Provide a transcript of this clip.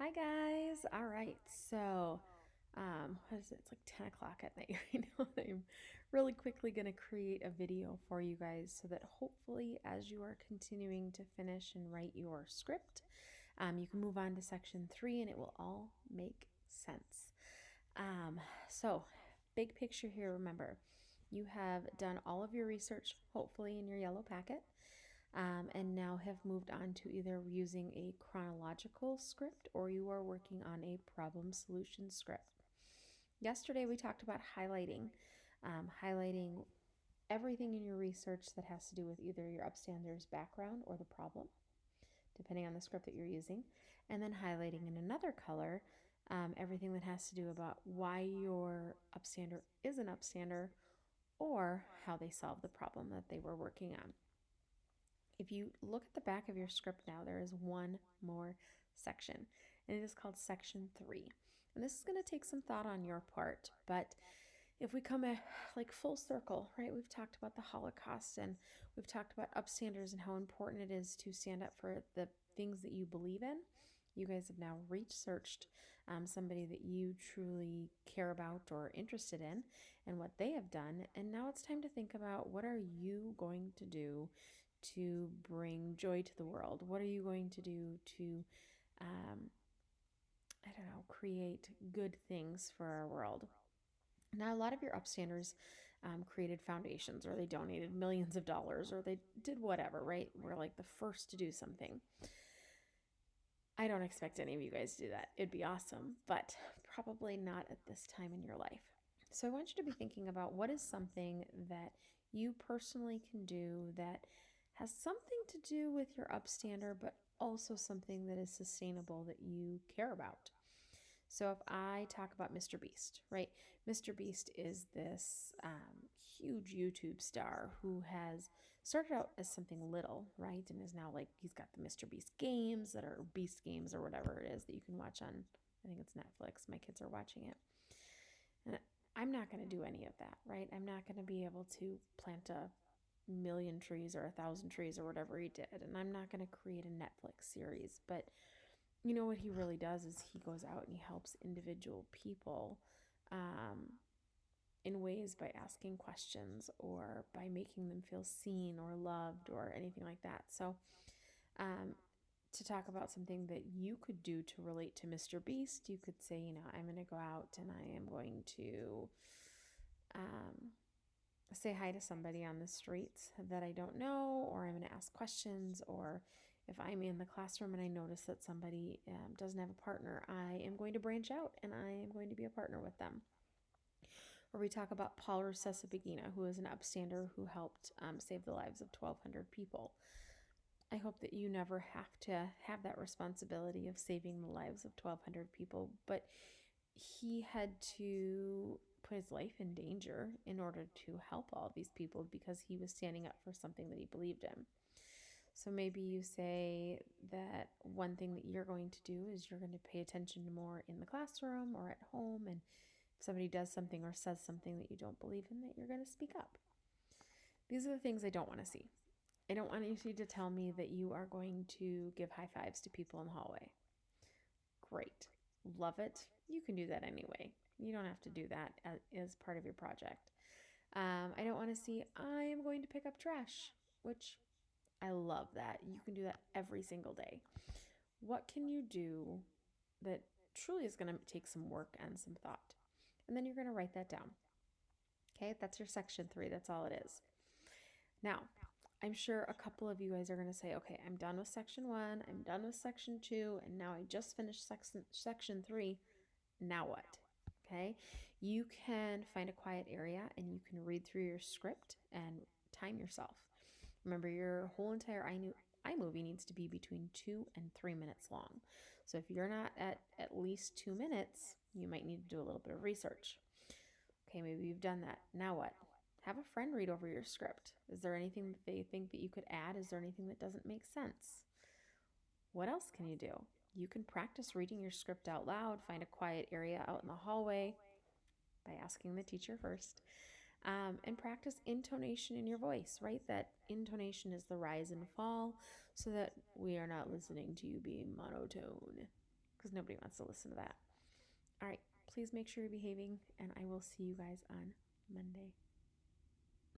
Hi guys. All right. What is it? It's like 10 o'clock at night right now. I'm really quickly going to create a video for you guys so that hopefully as you are continuing to finish and write your script, you can move on to section 3 and it will all make sense. Um, so big picture here, remember, you have done all of your research, hopefully in your yellow packet, and now have moved on to either using a chronological script or you are working on a problem solution script. Yesterday, we talked about highlighting everything in your research that has to do with either your upstanders background or the problem, depending on the script that you're using, and then highlighting in another color everything that has to do about why your upstander is an upstander or how they solved the problem that they were working on. If you look at the back of your script now, there is one more section, and it is called section 3. And this is going to take some thought on your part, but if we come like full circle, right? We've talked about the Holocaust and we've talked about upstanders and how important it is to stand up for the things that you believe in. You guys have now researched somebody that you truly care about or interested in and what they have done. And now it's time to think about what are you going to do to bring joy to the world? What are you going to do to, create good things for our world? Now, a lot of your upstanders created foundations or they donated millions of dollars or they did whatever, right? We're like the first to do something. I don't expect any of you guys to do that. It'd be awesome, but probably not at this time in your life. So I want you to be thinking about what is something that you personally can do that has something to do with your upstander, but also something that is sustainable that you care about. So if I talk about Mr. Beast, right? Mr. Beast is this huge YouTube star who has started out as something little, right? And is now like, he's got the Mr. Beast games that are Beast games or whatever it is that you can watch on, I think it's Netflix. My kids are watching it. And I'm not going to do any of that, right? I'm not going to be able to plant a million trees or 1,000 trees or whatever he did. And I'm not going to create a Netflix series. But you know what he really does is he goes out and he helps individual people in ways by asking questions or by making them feel seen or loved or anything like that. So, to talk about something that you could do to relate to Mr. Beast, you could say, I'm going to go out and I am going to um, say hi to somebody on the streets that I don't know, or I'm going to ask questions, or if I'm in the classroom and I notice that somebody doesn't have a partner, I am going to branch out and I am going to be a partner with them. Or we talk about Paul Rusesabagina, who is an upstander who helped save the lives of 1,200 people. I hope that you never have to have that responsibility of saving the lives of 1,200 people, but he had to put his life in danger in order to help all these people because he was standing up for something that he believed in. So maybe you say that one thing that you're going to do is you're going to pay attention more in the classroom or at home, and if somebody does something or says something that you don't believe in, that you're going to speak up. These are the things I don't want to see. I don't want you to tell me that you are going to give high fives to people in the hallway. Great. Love it. You can do that anyway. You don't have to do that as part of your project. I don't want to see, I am going to pick up trash, which I love that. You can do that every single day. What can you do that truly is going to take some work and some thought? And then you're going to write that down. Okay, that's your section 3. That's all it is. Now, I'm sure a couple of you guys are going to say, okay, I'm done with section 1, I'm done with section 2, and now I just finished section 3. Now what? Okay, you can find a quiet area and you can read through your script and time yourself. Remember, your whole entire iMovie needs to be between 2 and 3 minutes long. So if you're not at least 2 minutes, you might need to do a little bit of research. Okay, maybe you've done that. Now what? Have a friend read over your script. Is there anything that they think that you could add? Is there anything that doesn't make sense? What else can you do? You can practice reading your script out loud, find a quiet area out in the hallway by asking the teacher first, and practice intonation in your voice, right? That intonation is the rise and fall so that we are not listening to you being monotone. Because because nobody wants to listen to that. All right, please make sure you're behaving, and I will see you guys on Monday.